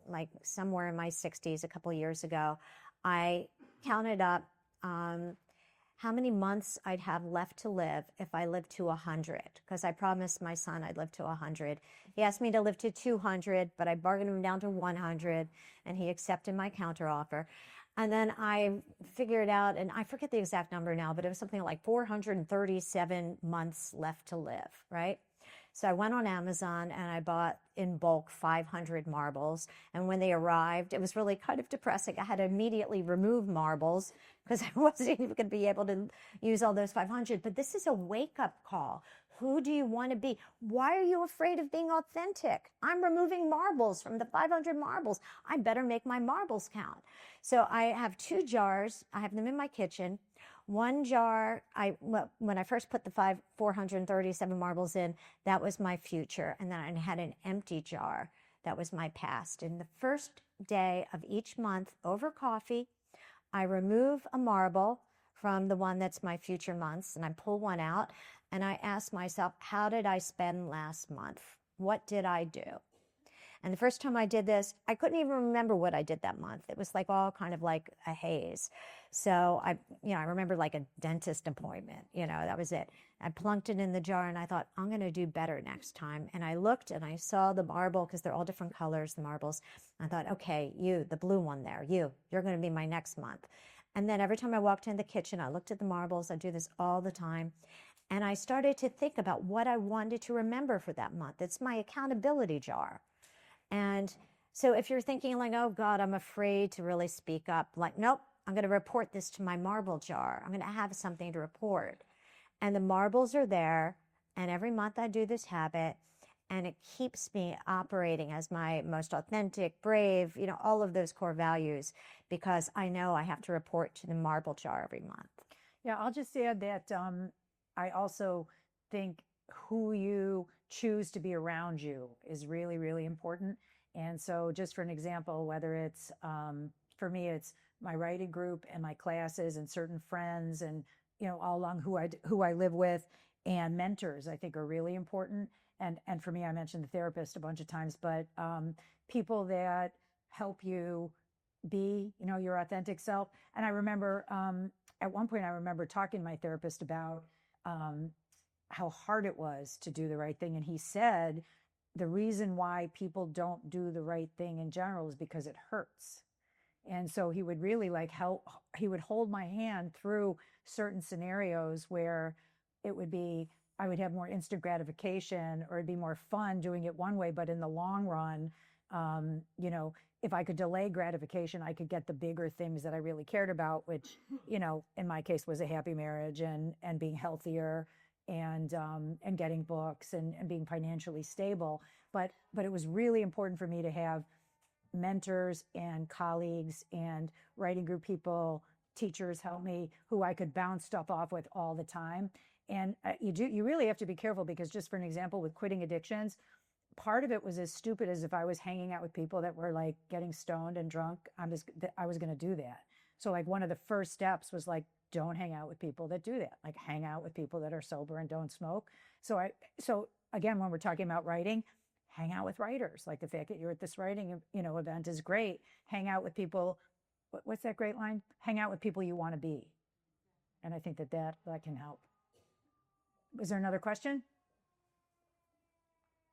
like somewhere in my 60s a couple years ago, I counted up how many months I'd have left to live if I lived to 100, because I promised my son I'd live to 100. He asked me to live to 200, but I bargained him down to 100, and he accepted my counteroffer. And then I figured out, and I forget the exact number now, but it was something like 437 months left to live, right? So I went on Amazon and I bought in bulk 500 marbles. And when they arrived, it was really kind of depressing. I had to immediately remove marbles because I wasn't even going to be able to use all those 500. But this is a wake-up call. Who do you want to be? Why are you afraid of being authentic? I'm removing marbles from the 500 marbles. I better make my marbles count. So I have 2 jars. I have them in my kitchen. One jar, when I first put the 437 marbles in, that was my future. And then I had an empty jar. That was my past. And the first day of each month, over coffee, I remove a marble from the one that's my future months, and I pull one out, and I ask myself, how did I spend last month? What did I do? And the first time I did this, I couldn't even remember what I did that month. It was like all kind of like a haze. So I remember like a dentist appointment, that was it. I plunked it in the jar and I thought, I'm going to do better next time. And I looked and I saw the marble, because they're all different colors, the marbles. I thought, okay, the blue one there, you're going to be my next month. And then every time I walked in the kitchen, I looked at the marbles. I do this all the time. And I started to think about what I wanted to remember for that month. It's my accountability jar. And so if you're thinking like, oh God, I'm afraid to really speak up, like, nope, I'm going to report this to my marble jar. I'm going to have something to report. And the marbles are there. And every month I do this habit, and it keeps me operating as my most authentic, brave, all of those core values, because I know I have to report to the marble jar every month. Yeah, I'll just add that I also think who you choose to be around you is really, really important. And so just for an example, whether it's, for me, it's my writing group and my classes and certain friends and, all along who I live with, and mentors, I think are really important. And for me, I mentioned the therapist a bunch of times, but people that help you be, your authentic self. And I remember at one point, I remember talking to my therapist about how hard it was to do the right thing. And he said, the reason why people don't do the right thing in general is because it hurts. And so he would really like help, he would hold my hand through certain scenarios where it would be, I would have more instant gratification or it'd be more fun doing it one way, but in the long run, you know, if I could delay gratification, I could get the bigger things that I really cared about, which, you know, in my case was a happy marriage and being healthier and getting books and being financially stable. But it was really important for me to have mentors and colleagues and writing group people, teachers help me who I could bounce stuff off with all the time. And you really have to be careful because just for an example, with quitting addictions, part of it was as stupid as if I was hanging out with people that were like getting stoned and drunk. I was going to do that. So like one of the first steps was like, don't hang out with people that do that. Like hang out with people that are sober and don't smoke. So again, when we're talking about writing, hang out with writers. Like the fact that you're at this writing, you know, event is great. Hang out with people. What's that great line? Hang out with people you want to be. And I think that can help. Is there another question?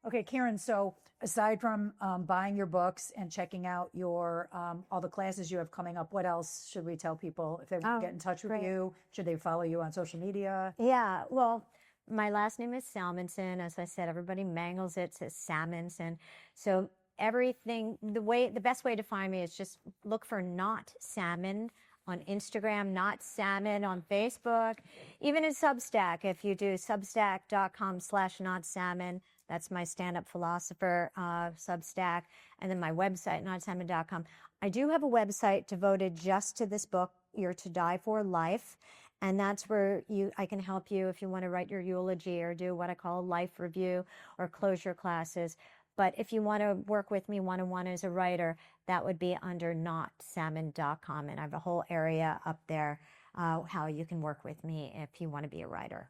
Okay, Karen, so aside from buying your books and checking out your all the classes you have coming up, what else should we tell people if they want to get in touch with you? Should they follow you on social media? Yeah, well, my last name is Salmonson. As I said, everybody mangles it, says Salmonson. So everything, the best way to find me is just look for Not Salmon on Instagram, Not Salmon on Facebook, even in Substack. If you do substack.com/notsalmon, that's my stand-up philosopher Substack, and then my website, notsalmon.com. I do have a website devoted just to this book, You're to Die for Life. And that's where I can help you if you want to write your eulogy or do what I call a life review or closure classes. But if you want to work with me one-on-one as a writer, that would be under notsalmon.com. And I have a whole area up there how you can work with me if you want to be a writer.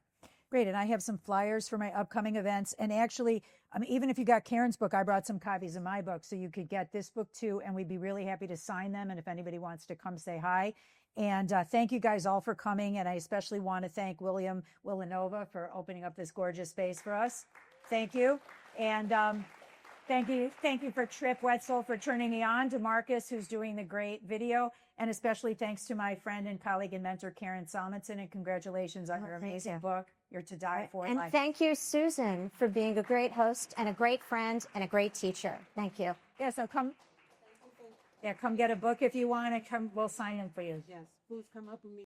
Great. And I have some flyers for my upcoming events. And actually, even if you got Karen's book, I brought some copies of my book. So you could get this book too. And we'd be really happy to sign them. And if anybody wants to come say hi. And thank you guys all for coming. And I especially want to thank William Villanova for opening up this gorgeous space for us. Thank you. And thank you for Trip Wetzel for turning me on, to Marcus, who's doing the great video. And especially thanks to my friend and colleague and mentor, Karen Salmonson. And congratulations on your amazing book, You're to Die for Life. And thank you, Susan, for being a great host and a great friend and a great teacher. Thank you. Yeah, so come get a book if you want, and we'll sign in for you. Yes, please come up with me.